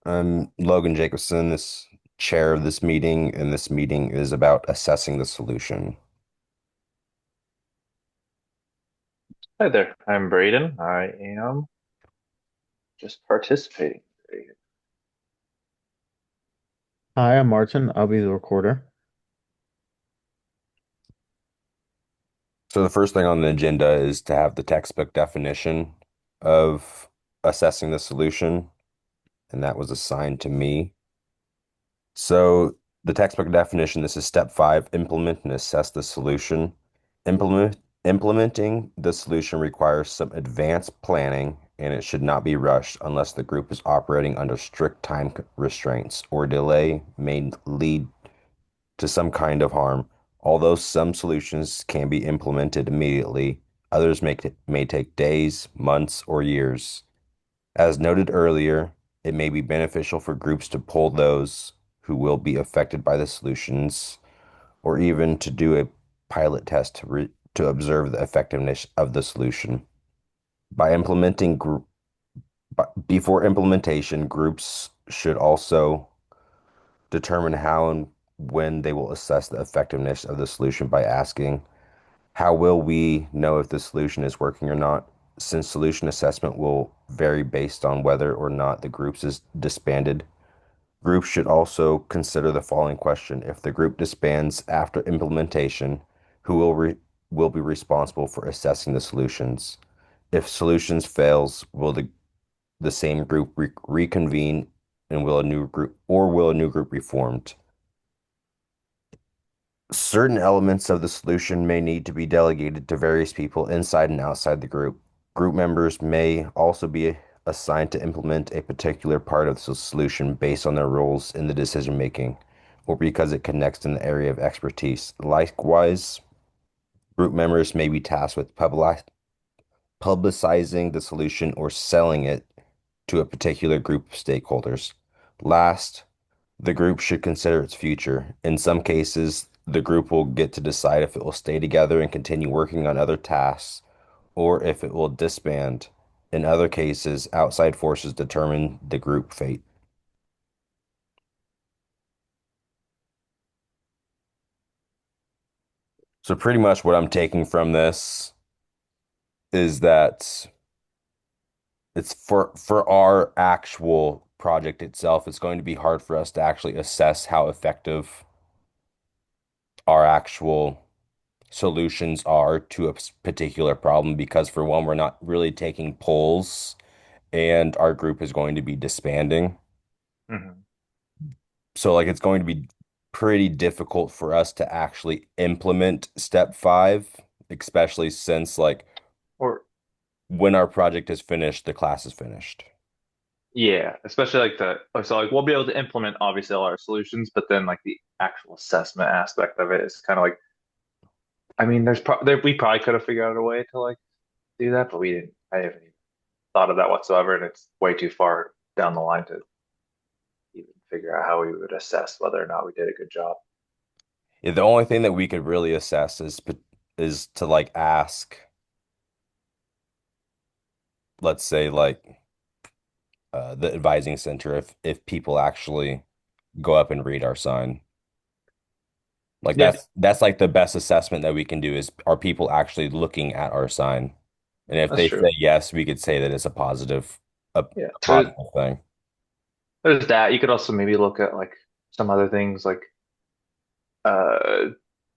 I'm Logan Jacobson, this chair of this meeting, and this meeting is about assessing the solution. Hi there, I'm Braden. I am just participating today. Hi, I'm Martin. I'll be the recorder. So the first thing on the agenda is to have the textbook definition of assessing the solution, and that was assigned to me. So the textbook definition, this is step 5, implement and assess the solution. Implementing the solution requires some advanced planning, and it should not be rushed unless the group is operating under strict time restraints or delay may lead to some kind of harm. Although some solutions can be implemented immediately, others may take days, months, or years. As noted earlier, it may be beneficial for groups to poll those who will be affected by the solutions, or even to do a pilot test to observe the effectiveness of the solution. By implementing gr Before implementation, groups should also determine how and when they will assess the effectiveness of the solution by asking, how will we know if the solution is working or not? Since solution assessment will vary based on whether or not the group is disbanded, groups should also consider the following question. If the group disbands after implementation, who will be responsible for assessing the solutions? If solutions fails, will the same group reconvene and will a new group be formed? Certain elements of the solution may need to be delegated to various people inside and outside the group. Group members may also be assigned to implement a particular part of the solution based on their roles in the decision making or because it connects in the area of expertise. Likewise, group members may be tasked with publicizing the solution or selling it to a particular group of stakeholders. Last, the group should consider its future. In some cases, the group will get to decide if it will stay together and continue working on other tasks or if it will disband. In other cases, outside forces determine the group fate. So pretty much what I'm taking from this is that it's for our actual project itself, it's going to be hard for us to actually assess how effective our actual solutions are to a particular problem because for one, we're not really taking polls and our group is going to be disbanding. Mhm. So like it's going to be pretty difficult for us to actually implement step 5, especially since like Or when our project is finished, the class is finished. yeah, especially like we'll be able to implement obviously all our solutions, but then like the actual assessment aspect of it is kind of like I mean, we probably could have figured out a way to like do that, but we didn't. I haven't even thought of that whatsoever, and it's way too far down the line to even figure out how we would assess whether or not we did a good job. Yeah, the only thing that we could really assess is to like ask, let's say like the advising center if people actually go up and read our sign. Like Yeah, that's like the best assessment that we can do is are people actually looking at our sign? And if that's they say true. yes, we could say that it's Yeah, a positive thing. there's that. You could also maybe look at like some other things like uh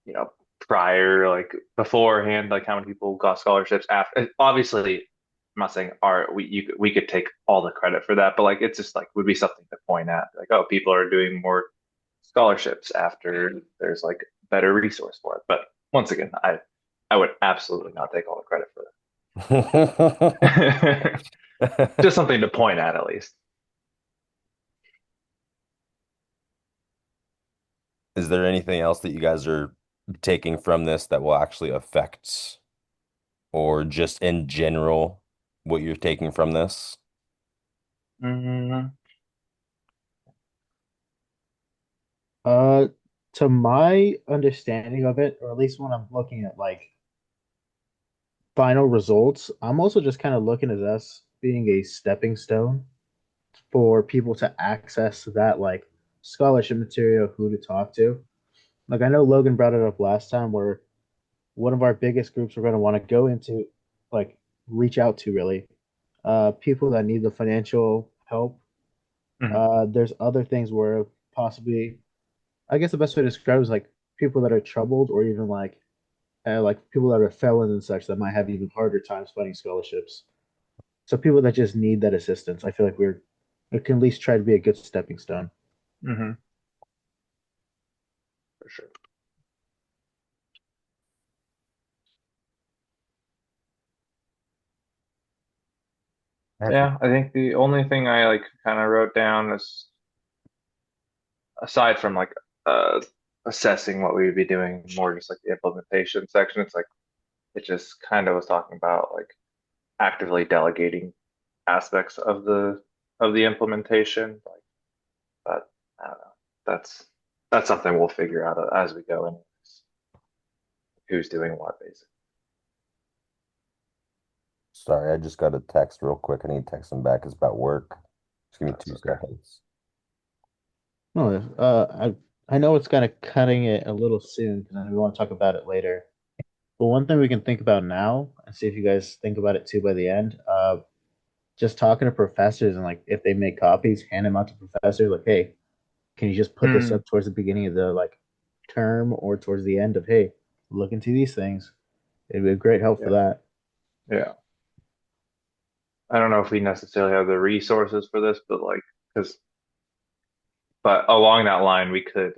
you know prior like beforehand like how many people got scholarships after obviously I'm not saying we could take all the credit for that but like it's just like would be something to point at like oh people are doing more scholarships after there's like better resource for it but once again I would absolutely not take all the credit for that just something to point at least. Is there anything else that you guys are taking from this that will actually affect or just in general what you're taking from this? Mhm. Uh, to my understanding of it, or at least when I'm looking at like final results, I'm also just kind of looking at us being a stepping stone for people to access that like scholarship material, who to talk to. Like I know Logan brought it up last time where one of our biggest groups we're going to want to go into, like reach out to really, people that need the financial help. Hmm. There's other things where possibly, I guess the best way to describe it is like people that are troubled or even like people that are felons and such that might have even harder times finding scholarships. So people that just need that assistance, I feel like we can at least try to be a good stepping stone. Hmm. For sure. Yeah, I think the only thing I like kind of wrote down is aside from like uh assessing what we would be doing, more just like the implementation section. It's like it just kind of was talking about like actively delegating aspects of the implementation. Like that, I don't know. That's that's something we'll figure out as we go, and who's doing what, basically. Sorry, I just got a text real quick. I need to text him back. It's about work. Just give me That's two okay. seconds. No, I know it's kind of cutting it a little soon because we want to talk about it later. But one thing we can think about now and see if you guys think about it too by the end. Just talking to professors and like if they make copies, hand them out to professors. Like, hey, can you just put this Hmm. up towards the beginning of the like term or towards the end of hey, look into these things. It'd be a great help for Yeah. that. Yeah. I don't know if we necessarily have the resources for this, but like, because, but along that line, we could,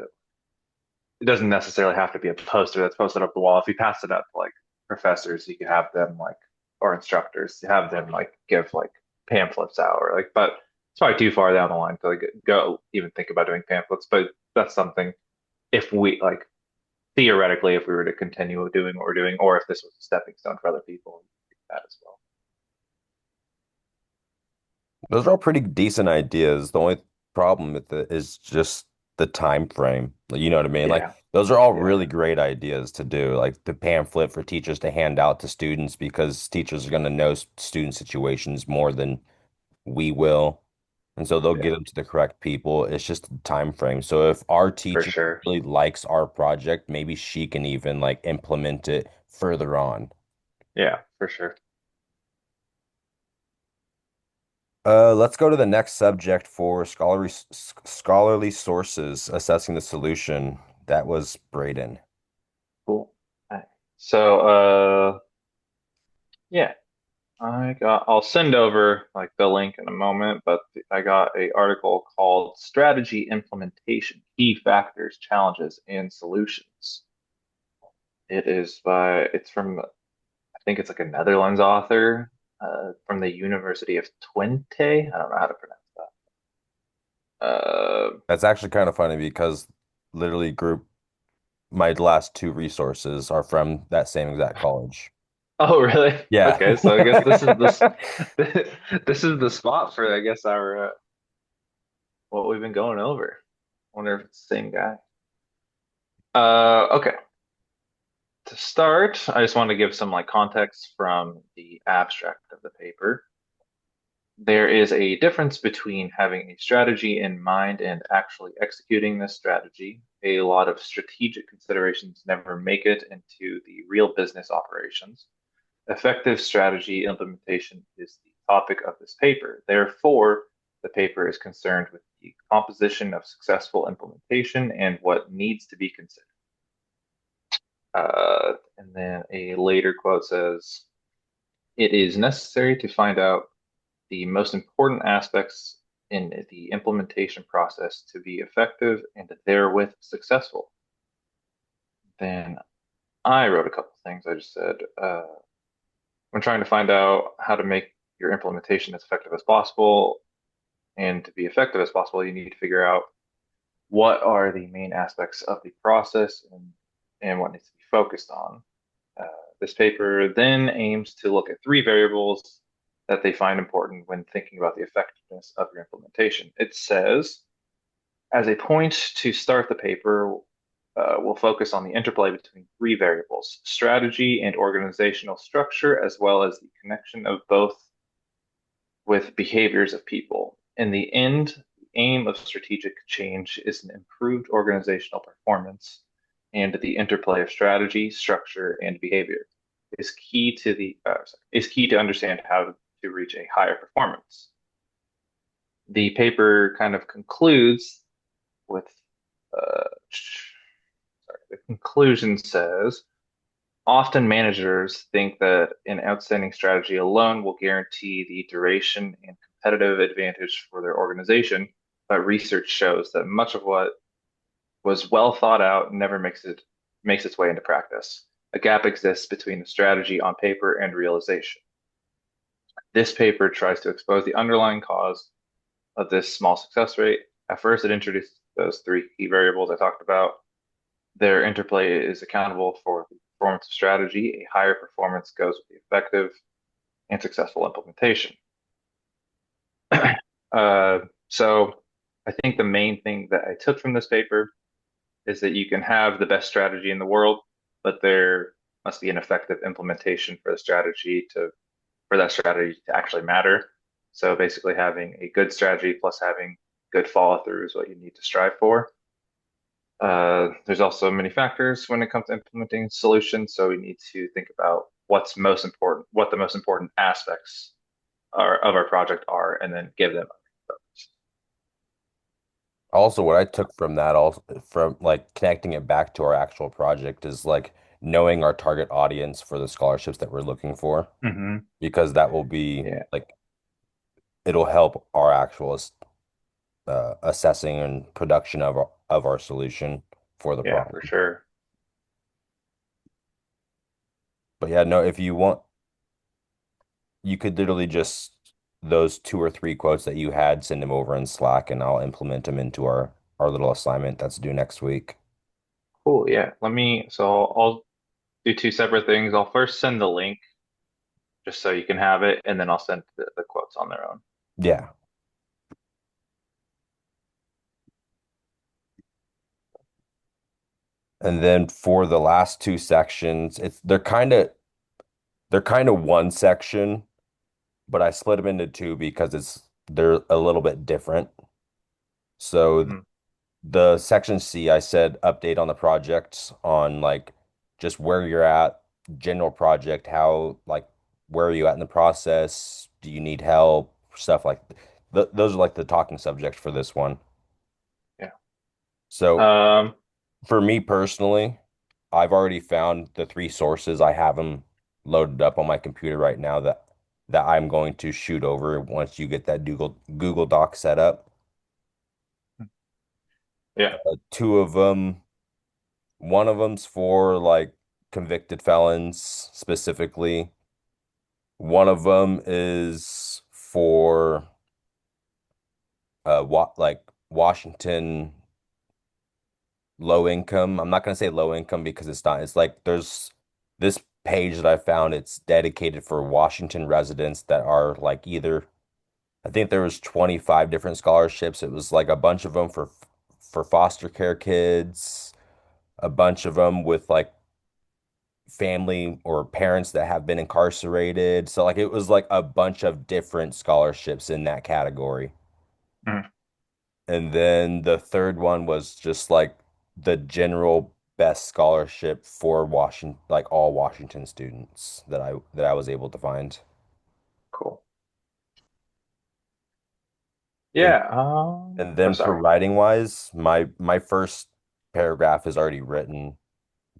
it doesn't necessarily have to be a poster that's posted up the wall. If we pass it up to like professors, you could have them like, or instructors, have them like give like pamphlets out or like, but it's probably too far down the line to like go even think about doing pamphlets. But that's something if we like theoretically, if we were to continue doing what we're doing, or if this was a stepping stone for other people, we could do that as well. Those are all pretty decent ideas. The only problem with it is just the time frame. You know what I mean? Like Yeah. those are all Yeah. really great ideas to do. Like the pamphlet for teachers to hand out to students because teachers are going to know student situations more than we will. And so they'll get Yeah. them to the correct people. It's just the time frame. So if our For teacher sure. really likes our project, maybe she can even like implement it further on. Yeah, for sure. Let's go to the next subject for scholarly sources assessing the solution. That was Braden. Cool. Alright. So, yeah, I'll send over like the link in a moment, but I got a article called Strategy Implementation, Key Factors, Challenges, and Solutions. It's from, I think it's like a Netherlands author, from the University of Twente. I don't know how to pronounce that. That's actually kind of funny because literally group my last two resources are from that same exact college. Oh, really? Yeah. Okay, so I guess this is this this is the spot for I guess our what we've been going over. Wonder if it's the same guy. Okay. To start, I just want to give some like context from the abstract of the paper. There is a difference between having a strategy in mind and actually executing this strategy. A lot of strategic considerations never make it into the real business operations. Effective strategy implementation is the topic of this paper. Therefore, the paper is concerned with the composition of successful implementation and what needs to be considered. And then a later quote says, it is necessary to find out the most important aspects in the implementation process to be effective and therewith successful. Then I wrote a couple things. I just said, when trying to find out how to make your implementation as effective as possible and to be effective as possible, you need to figure out what are the main aspects of the process and what needs to be focused on. Uh, this paper then aims to look at three variables that they find important when thinking about the effectiveness of your implementation. It says, as a point to start the paper, we'll focus on the interplay between three variables, strategy and organizational structure, as well as the connection of both with behaviors of people. In the end, the aim of strategic change is an improved organizational performance, and the interplay of strategy, structure, and behavior is key to understand how to reach a higher performance. The paper kind of concludes with sorry, the conclusion says often managers think that an outstanding strategy alone will guarantee the duration and competitive advantage for their organization, but research shows that much of what was well thought out never makes its way into practice. A gap exists between the strategy on paper and realization. This paper tries to expose the underlying cause of this small success rate. At first, it introduced those three key variables I talked about. Their interplay is accountable for the performance of strategy. A higher performance goes with the effective and successful implementation. Uh, so I think the main thing that I took from this paper is that you can have the best strategy in the world, but there must be an effective implementation for that strategy to actually matter. So basically having a good strategy plus having good follow through is what you need to strive for. There's also many factors when it comes to implementing solutions, so we need to think about what's most important, what the most important aspects of our project are, and then give them a focus. Also, what I took from that, also from like connecting it back to our actual project, is like knowing our target audience for the scholarships that we're looking for, Hmm. because that will be Yeah, like it'll help our actual assessing and production of our solution for the yeah, for problem. sure. But yeah, no, if you want, you could literally just those two or three quotes that you had, send them over in Slack, and I'll implement them into our little assignment that's due next week. Cool. Yeah. I'll do two separate things. I'll first send the link just so you can have it, and then I'll send the quotes on their own. Yeah. And then for the last two sections, they're kind of one section, but I split them into two because they're a little bit different. So Mhm. the section C, I said update on the project on like just where you're at, general project, how like where are you at in the process? Do you need help? Stuff like those are like the talking subjects for this one. Yeah. So Um, for me personally, I've already found the three sources. I have them loaded up on my computer right now that I'm going to shoot over once you get that Google Doc set up. yeah. Two of them, one of them's for like convicted felons specifically. One of them is for like Washington low income. I'm not gonna say low income because it's not. It's like there's this page that I found. It's dedicated for Washington residents that are like either I think there was 25 different scholarships. It was like a bunch of them for foster care kids, a bunch of them with like family or parents that have been incarcerated. So like it was like a bunch of different scholarships in that category. Mhm. And then the third one was just like the general best scholarship for Washington, like all Washington students that I was able to find. Cool. And Yeah. and Oh, then for sorry. writing wise, my first paragraph is already written,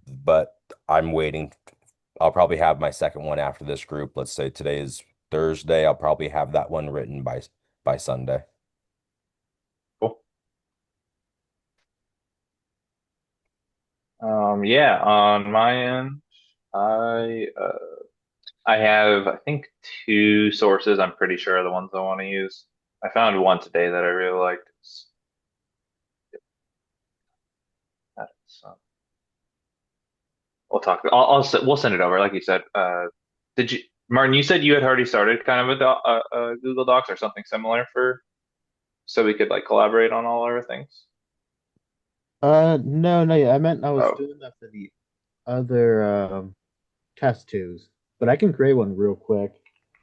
but I'm waiting. I'll probably have my second one after this group. Let's say today is Thursday. I'll probably have that one written by Sunday. Cool. Yeah. On my end, I uh, I have I think two sources. I'm pretty sure are the ones I want to use. I found one today that I really liked. So we'll talk. We'll send it over, like you said. Did you, Martin? You said you had already started kind of a Google Docs or something similar for so we could like collaborate on all our things. No, no, yeah, I meant I was Oh, doing that for the other test twos, but I can create one real quick.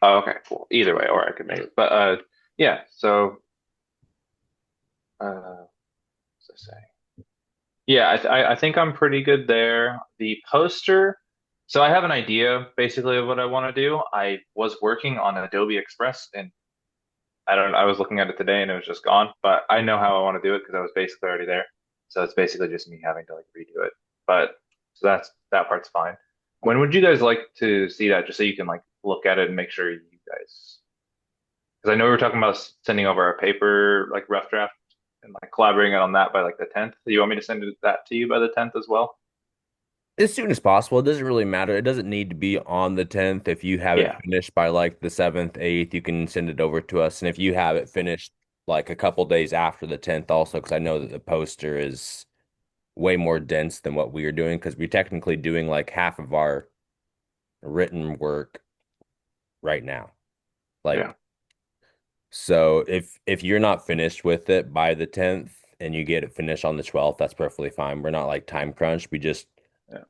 oh, okay, cool. Either way, or I could make it. But yeah. So What's I say? Yeah, I think I'm pretty good there. The poster, so I have an idea basically of what I want to do. I was working on Adobe Express and I was looking at it today and it was just gone, but I know how I want to do it because I was basically already there. So it's basically just me having to like redo it. But so that part's fine. When would you guys like to see that just so you can like look at it and make sure you guys, because I know we were talking about sending over our paper like rough draft and like collaborating on that by like the 10th. Do you want me to send that to you by the 10th as well? As soon as possible. It doesn't really matter. It doesn't need to be on the 10th. If you have it Yeah. finished by like the 7th, 8th, you can send it over to us. And if you have it finished like a couple days after the 10th also, because I know that the poster is way more dense than what we are doing, because we're technically doing like half of our written work right now. Yeah. Like, so if you're not finished with it by the 10th and you get it finished on the 12th, that's perfectly fine. We're not like time crunched. We just Yeah.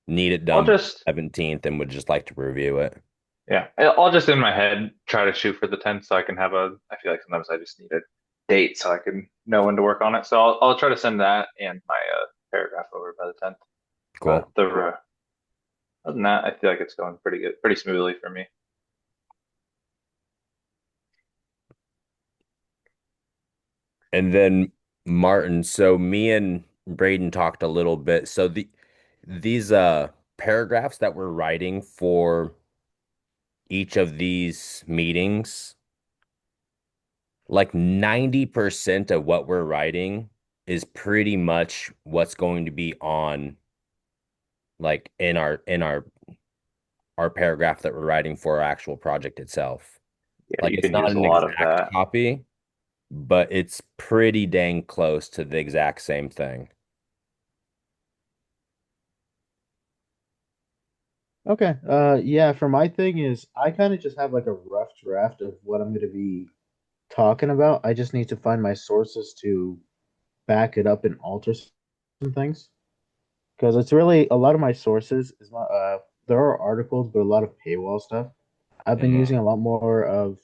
need it I'll done by just the 17th and would just like to review it. Yeah, I'll just in my head try to shoot for the 10th so I can have a. I feel like sometimes I just need a date so I can know when to work on it. So I'll try to send that and my paragraph over by the 10th. Cool. But other than that, I feel like it's going pretty good, pretty smoothly for me. And then Martin, so me and Braden talked a little bit. So these paragraphs that we're writing for each of these meetings, like 90% of what we're writing is pretty much what's going to be on like in our paragraph that we're writing for our actual project itself. Yeah, Like you it's can not use a an lot of exact that. copy, but it's pretty dang close to the exact same thing. Okay. Yeah, for my thing is I kind of just have like a rough draft of what I'm going to be talking about. I just need to find my sources to back it up and alter some things. Because it's really a lot of my sources is not there are articles, but a lot of paywall stuff. I've been Mhm. using a lot more of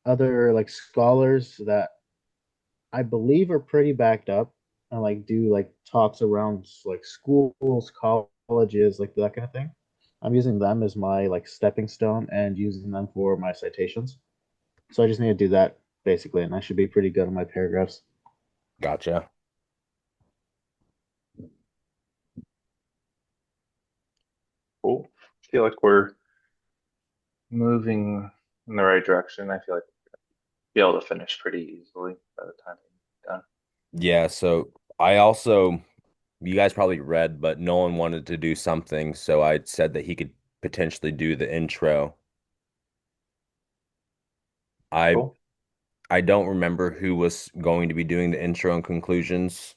other like scholars that I believe are pretty backed up and like do like talks around like schools, colleges, like that kind of thing. I'm using them as my like stepping stone and using them for my citations. So I just need to do that basically, and I should be pretty good on my paragraphs. Gotcha. Cool. I feel like we're moving in the right direction. I feel like we'll be able to finish pretty easily by the time we're done. Yeah, so I also, you guys probably read, but Nolan wanted to do something, so I said that he could potentially do the intro. I Cool. I don't remember who was going to be doing the intro and conclusions.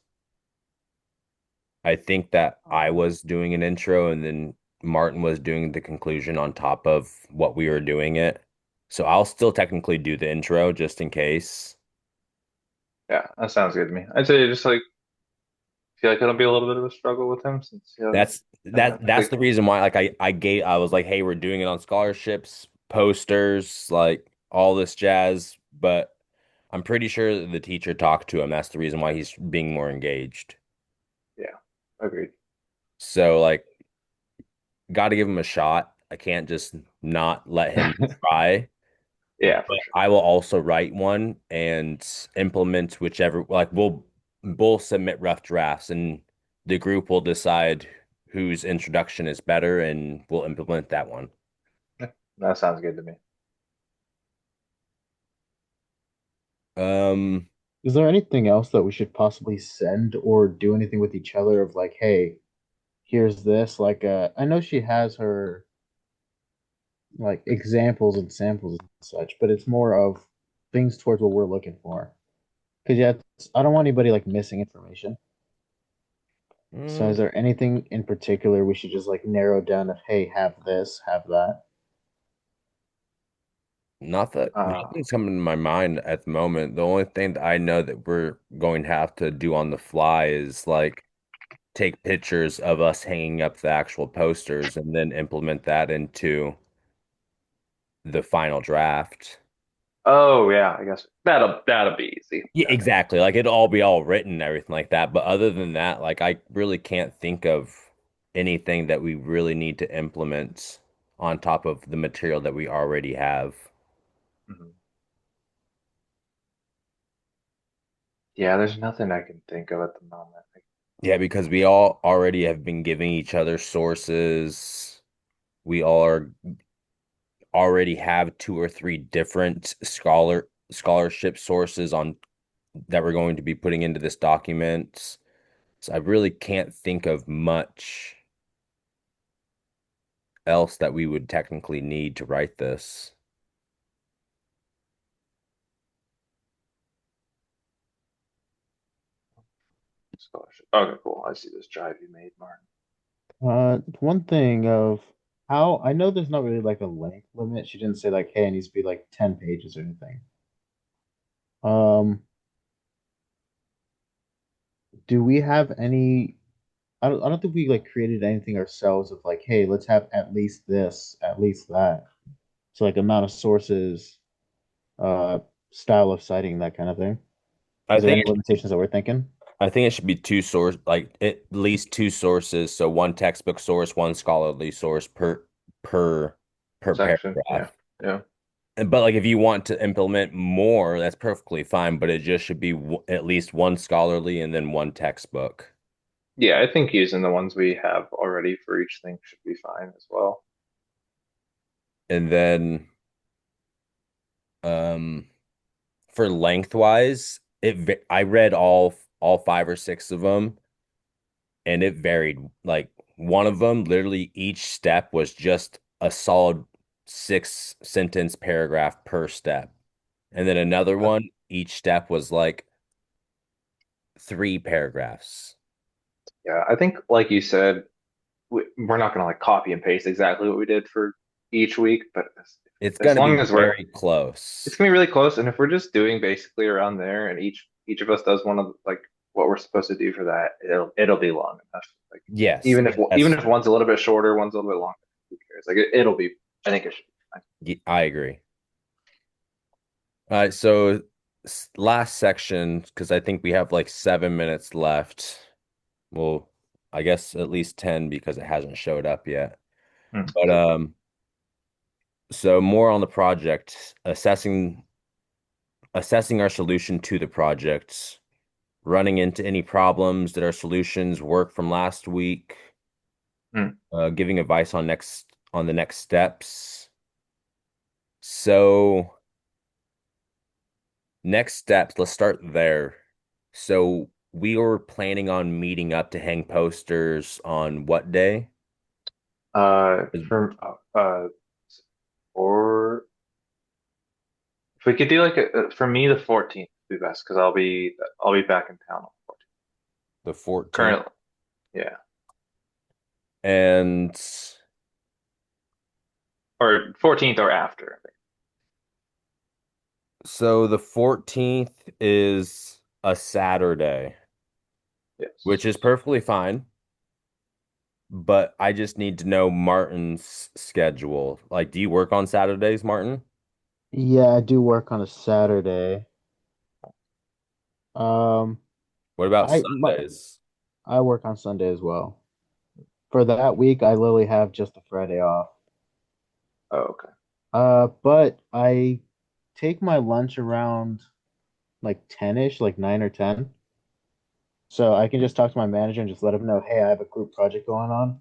I think that I was doing an intro and then Martin was doing the conclusion on top of what we were doing it. So I'll still technically do the intro just in case. Yeah, that sounds good to me. I'd say just like feel like it'll be a little bit of a struggle with him since he has That's that's like the reason why like I was like, hey, we're doing it on scholarships, posters, like all this jazz, but I'm pretty sure that the teacher talked to him. That's the reason why he's being more engaged. yeah, agreed. So like got to give him a shot. I can't just not let him try. Yeah, for But sure. I will also write one and implement whichever, like we'll both submit rough drafts and the group will decide whose introduction is better and we'll implement that one. Yeah, that sounds good to me. Um, Is there anything else that we should possibly send or do anything with each other of like, hey, here's this? Like, I know she has her like examples and samples and such, but it's more of things towards what we're looking for. Because yeah, I don't want anybody like missing information. So mm, is there anything in particular we should just like narrow down of, hey, have this, have that? not that Uh, nothing's coming to my mind at the moment. The only thing that I know that we're going to have to do on the fly is like take pictures of us hanging up the actual posters and then implement that into the final draft. Oh yeah, I guess that'll be easy. Yeah, exactly. Like it'll all be all written and everything like that. But other than that, like I really can't think of anything that we really need to implement on top of the material that we already have. Mhm. Yeah, there's nothing I can think of at the moment. Yeah, because we all already have been giving each other sources. We all are already have two or three different scholarship sources on that we're going to be putting into this document. So I really can't think of much else that we would technically need to write this. Scholarship. Okay, cool. I see this drive you made, Martin. One thing of how I know there's not really like a length limit. She didn't say like, hey, it needs to be like 10 pages or anything. Um, do we have any I don't think we like created anything ourselves of like, hey, let's have at least this, at least that. So like amount of sources, uh, style of citing, that kind of thing. I Is there any think limitations that we're thinking? I think it should be two source, like at least two sources. So one textbook source, one scholarly source per per Section. Yeah. paragraph. Yeah. But like if you want to implement more, that's perfectly fine. But it just should be at least one scholarly and then one textbook. Yeah, I think using the ones we have already for each thing should be fine as well. And then um for lengthwise, I read all five or six of them, and it varied. Like one of them, literally each step was just a solid 6 sentence paragraph per step. And then another Uh, one, each step was like 3 paragraphs. Yeah, I think like you said, we're not gonna like copy and paste exactly what we did for each week, but It's as going to long be as we're very it's close. gonna be really close, and if we're just doing basically around there, and each of us does one of like what we're supposed to do for that, it'll be long enough. Like Yes, even that's if one's a little bit shorter, one's a little bit longer, who cares? Like it'll be. I think it should be fine. I agree. All right, so last section, because I think we have like 7 minutes left. Well, I guess at least 10 because it hasn't showed up yet. But So so more on the project, assessing our solution to the project, running into any problems, did our solutions work from last week, hmm. giving advice on the next steps. So next steps, let's start there. So we were planning on meeting up to hang posters on what day? For or if we could do like for me the 14th would be best because I'll be back in town on the 14th. The 14th. Currently, yeah, And or 14th or after. I think. so the 14th is a Saturday, Yes. which is perfectly fine, but I just need to know Martin's schedule. Like, do you work on Saturdays, Martin? Yeah, I do work on a Saturday. Um, What about I my, Sundays? I work on Sunday as well. For that week, I literally have just a Friday off. Oh, okay. But I take my lunch around like 10-ish, like 9 or 10. So I can just talk to my manager and just let him know, hey, I have a group project going on.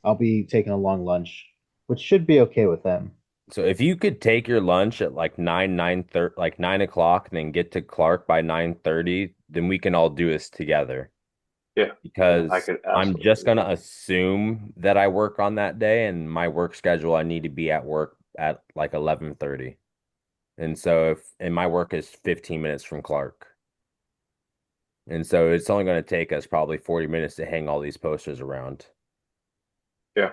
I'll be taking a long lunch, which should be okay with them. So if you could take your lunch at like 9:30, like 9 o'clock, and then get to Clark by 9:30, then we can all do this together. Yeah, yeah, I Because could I'm absolutely just do gonna that. assume that I work on that day, and my work schedule, I need to be at work at like 11:30. And so and my work is 15 minutes from Clark. And so it's only going to take us probably 40 minutes to hang all these posters around. Yeah,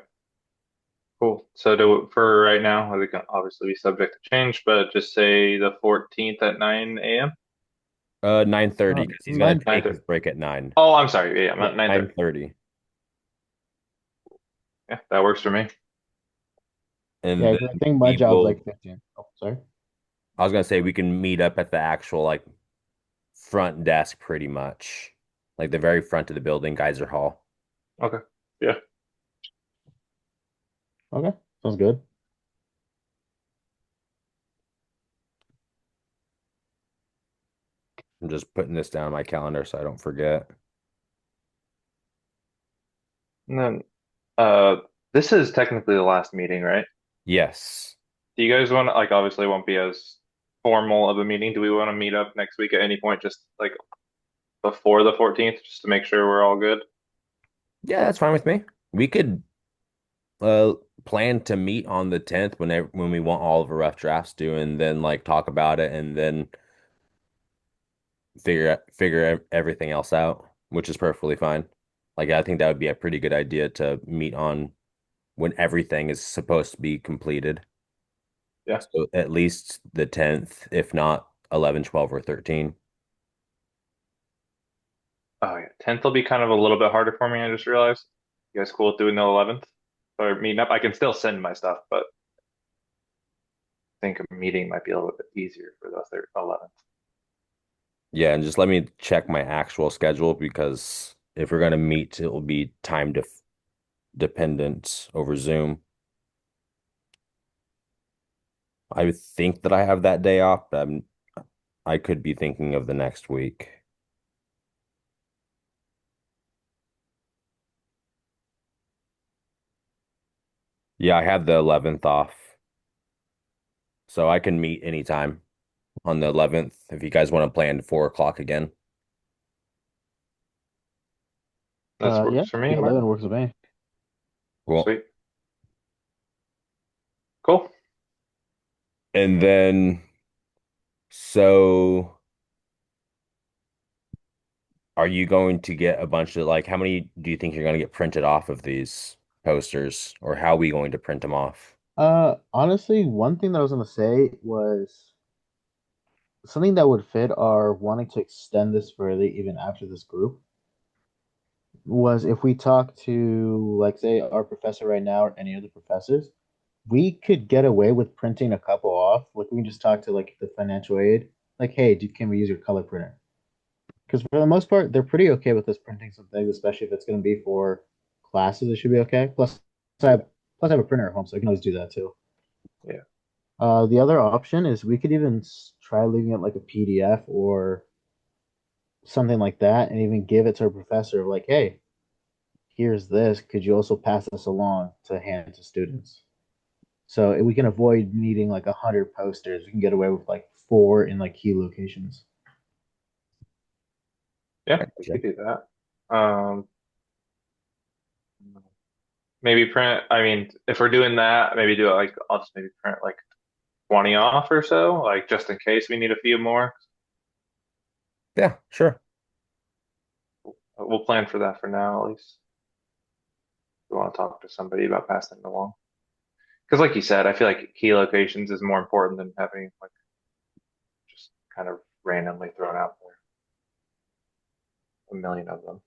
cool. So for right now, we can obviously be subject to change, but just say the 14th at 9 a.m. 9:30 because he's going to Nine. take 9:30. his break at 9. Oh, I'm sorry. Yeah, Yeah, 9:30. 9:30. Yeah, that works for me. And Yeah, 'cause I then think my we job's will like 15. Oh, sorry. I was gonna say we can meet up at the actual like front desk pretty much. Like the very front of the building, Geyser Hall. Okay. Yeah. Okay, sounds good. I'm just putting this down on my calendar so I don't forget. And then uh this is technically the last meeting, right? Yes. Do you guys want to, like, obviously it won't be as formal of a meeting. Do we want to meet up next week at any point, just like before the 14th, just to make sure we're all good? Yeah, that's fine with me. We could uh plan to meet on the 10th when we want all of our rough drafts due and then like talk about it and then figure everything else out, which is perfectly fine. Like I think that would be a pretty good idea to meet on when everything is supposed to be completed. Yeah. So at least the 10th, if not 11, 12, or 13. Oh yeah. 10th will be kind of a little bit harder for me, I just realized. You guys cool with doing the 11th? Or meeting up? I can still send my stuff, but I think a meeting might be a little bit easier for the 11th. Yeah, and just let me check my actual schedule because if we're gonna meet, it will be time dependent over Zoom. I would think that I have that day off, but I could be thinking of the next week. Yeah, I have the 11th off, so I can meet anytime on the 11th if you guys want to plan 4 o'clock again. That Yeah, works for me, the 11 Martin. works with me. Cool. Sweet. Cool. And then, so are you going to get a bunch of like, how many do you think you're going to get printed off of these posters, or how are we going to print them off? Honestly, one thing that I was gonna say was something that would fit our wanting to extend this further even after this group was if we talk to, like, say, our professor right now or any other professors, we could get away with printing a couple off. Like, we can just talk to, like, the financial aid, like, hey, can we use your color printer? Because for the most part, they're pretty okay with us printing some things, especially if it's going to be for classes. It should be okay. I have, plus I have a printer at home, so I can always do that too. Yeah. The other option is we could even try leaving it like a PDF or something like that, and even give it to our professor, like, hey, here's this. Could you also pass this along to hand to students? So we can avoid needing like 100 posters. We can get away with like four in like key locations. Yeah, we could do that. Um, maybe print, I mean, if we're doing that, maybe do it like, I'll just maybe print like 20 off or so, like just in case we need a few more. Yeah, sure. We'll plan for that for now, at least. We want to talk to somebody about passing it along. Because, like you said, I feel like key locations is more important than having like just kind of randomly thrown out there, a million of them.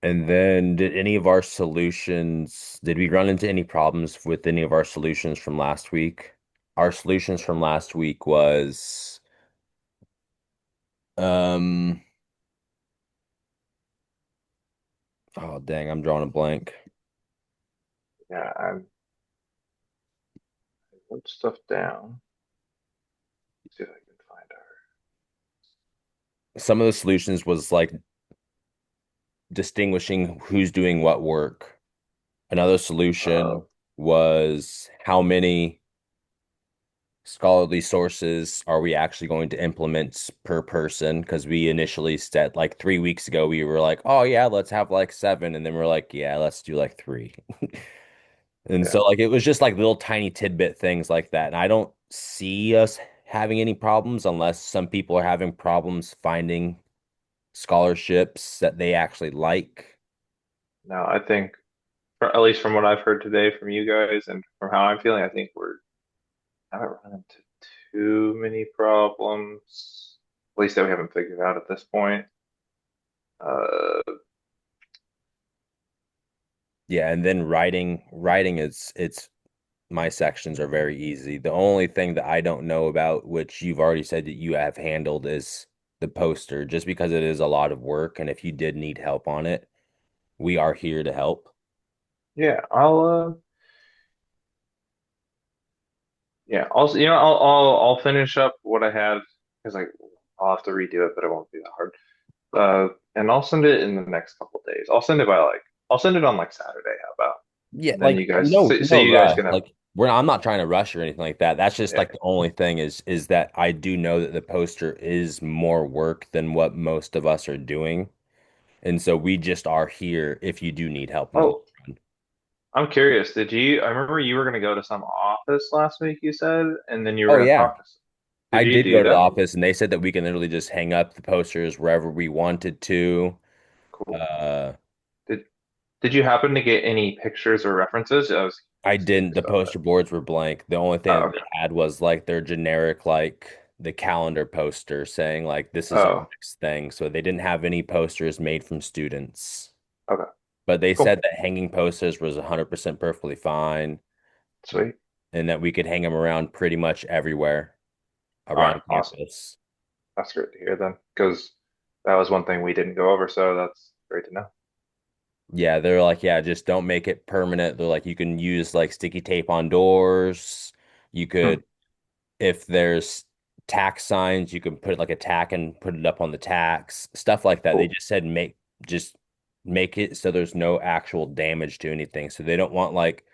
And then did we run into any problems with any of our solutions from last week? Our solutions from last week was, um, oh dang, I'm drawing a blank. Yeah, I wrote stuff down. See if I can find Some of the solutions was like distinguishing who's doing what work. Another our. solution was how many scholarly sources are we actually going to implement per person? Because we initially said like 3 weeks ago, we were like, oh yeah, let's have like seven. And then we're like, yeah, let's do like three. And Yeah, so like it was just like little tiny tidbit things like that. And I don't see us having any problems unless some people are having problems finding scholarships that they actually like. no, I think at least from what I've heard today from you guys and from how I'm feeling, I think I haven't run into too many problems, at least that we haven't figured out at this point. Uh, Yeah, and then writing it's my sections are very easy. The only thing that I don't know about, which you've already said that you have handled, is the poster, just because it is a lot of work. And if you did need help on it, we are here to help. Yeah, also, I'll finish up what I had because like I'll have to redo it, but it won't be that hard. And I'll send it in the next couple of days. I'll send it on like Saturday. How about? Yeah, And then like you guys, no so no you guys rush. can have, Like I'm not trying to rush or anything like that. That's just yeah. like the only thing is that I do know that the poster is more work than what most of us are doing. And so we just are here if you do need help in the long Oh, run. I'm curious. I remember you were going to go to some office last week, you said, and then you were Oh going to yeah. talk to some. Did I you did do go to the that? office and they said that we can literally just hang up the posters wherever we wanted to. Cool. Uh, Did Did you happen to get any pictures or references? I was I curious didn't. The about that. poster boards were blank. The only thing Oh, that okay. they had was like their generic, like the calendar poster saying like this is our Oh, next thing. So they didn't have any posters made from students. okay. But they said Cool. that hanging posters was 100% perfectly fine Sweet. and that we could hang them around pretty much everywhere All right. around Awesome. campus. That's great to hear then, because that was one thing we didn't go over, so that's great to know. Yeah, they're like, yeah, just don't make it permanent. They're like, you can use like sticky tape on doors. You Hmm. could, if there's tax signs, you can put like a tack and put it up on the tax, stuff like that. They Cool. just said just make it so there's no actual damage to anything. So they don't want like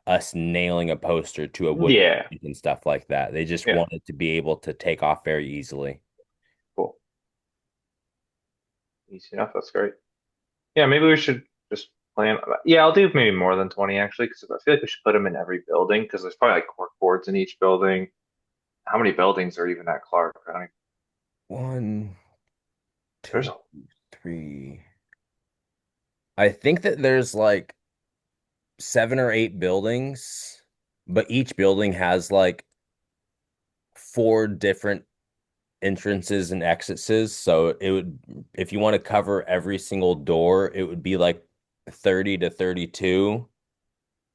us nailing a poster to a wood Yeah. plank and stuff like that. They just Yeah. want it to be able to take off very easily. Cool. Easy enough. That's great. Yeah, maybe we should just plan. Yeah, I'll do maybe more than 20 actually, because I feel like we should put them in every building because there's probably like cork boards in each building. How many buildings are even at Clark? I don't even, One, there's two, a, three. I think that there's like 7 or 8 buildings, but each building has like 4 different entrances and exits. So it would, if you want to cover every single door, it would be like 30 to 32.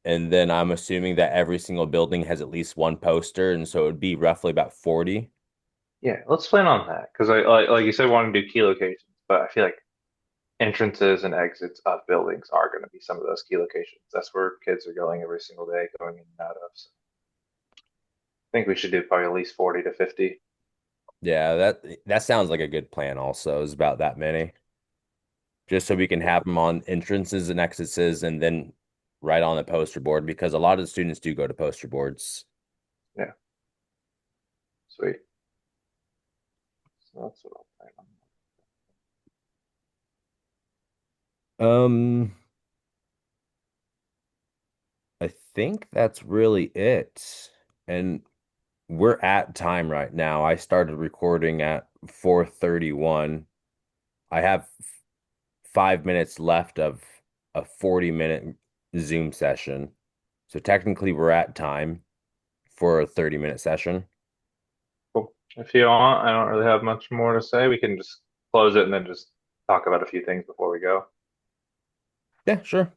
And then I'm assuming that every single building has at least one poster. And so it would be roughly about 40. yeah, let's plan on that because I like you said, want to do key locations, but I feel like entrances and exits of buildings are going to be some of those key locations. That's where kids are going every single day, going in and out of. So I think we should do probably at least 40 to 50. Yeah, that sounds like a good plan also, is about that many. Just so we can have them on entrances and exits and then right on the poster board because a lot of the students do go to poster boards. Yeah, sweet. So that's what I'll plan on. Um, I think that's really it. And we're at time right now. I started recording at 4:31. I have 5 minutes left of a 40-minute Zoom session. So technically we're at time for a 30-minute session. Cool. If you want, I don't really have much more to say. We can just close it and then just talk about a few things before we go. Yeah, sure.